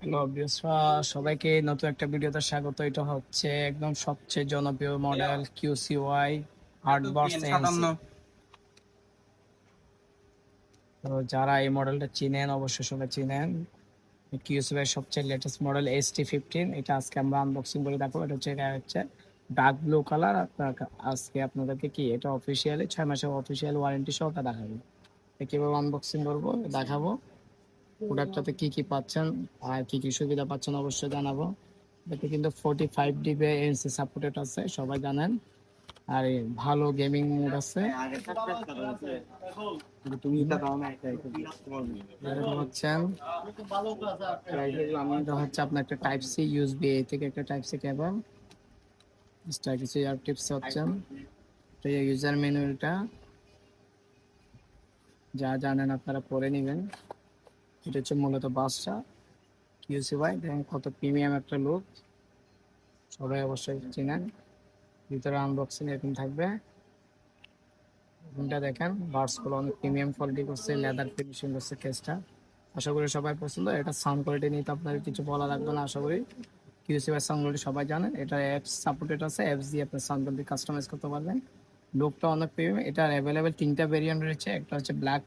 Hello বিয়সরা, সবাইকে নতুন একটা ভিডিওতে স্বাগত। এটা হচ্ছে একদম সবচেয়ে জনপ্রিয় মডেল কিউসিওয়াই হার্ডবার্স এনসি। তো যারা এই মডেলটা চিনেন অবশ্যই সবাই চিনেন। কিউসিওয়াই সবচেয়ে লেটেস্ট মডেল ST15। এটা আজকে আমরা আনবক্সিং করে দেখো। এটা হচ্ছে ডার্ক ব্লু কালার। আজকে আপনাদেরকে কি এটা অফিসিয়ালি 6 মাসের অফিসিয়াল ওয়ারেন্টি সহ দেখাবো। কিভাবে আনবক্সিং করবো দেখাবো। প্রোডাক্টটাতে কি কি পাচ্ছেন আর কি কি সুবিধা পাচ্ছেন অবশ্যই জানাবো। এতে কিন্তু 45 ডিবি এনসি সাপোর্টেড আছে, সবাই জানেন। আর এই ভালো গেমিং মোড আছে। এটা হচ্ছেন এটা হচ্ছে আপনার একটা টাইপ সি ইউএসবি এ থেকে একটা টাইপ সি কেবল। কিছু ইয়ার টিপস হচ্ছেন তো এই ইউজার ম্যানুয়ালটা যা জানেন আপনারা পড়ে নেবেন। এটা হচ্ছে মূলত বাসটা কিউসিওয়াই। দেখেন কত প্রিমিয়াম একটা লুক, সবাই অবশ্যই চিনেন। ভিতরে আনবক্সিং এরকম থাকবে। রুমটা দেখেন, বার্সগুলো অনেক প্রিমিয়াম কোয়ালিটি করছে, লেদার ফিনিশিং করছে কেসটা। আশা করি সবাই পছন্দ। এটা সাউন্ড কোয়ালিটি নিয়ে তো আপনার কিছু বলা লাগবে না, আশা করি কিউসিওয়াই সাউন্ড কোয়ালিটি সবাই জানেন। এটা অ্যাপস সাপোর্টেড আছে, অ্যাপস দিয়ে আপনার সাউন্ড কোয়ালিটি কাস্টমাইজ করতে পারবেন। লুকটা অনেক প্রিমিয়াম। এটা অ্যাভেলেবেল 3টা ভেরিয়েন্ট রয়েছে। একটা হচ্ছে ব্ল্যাক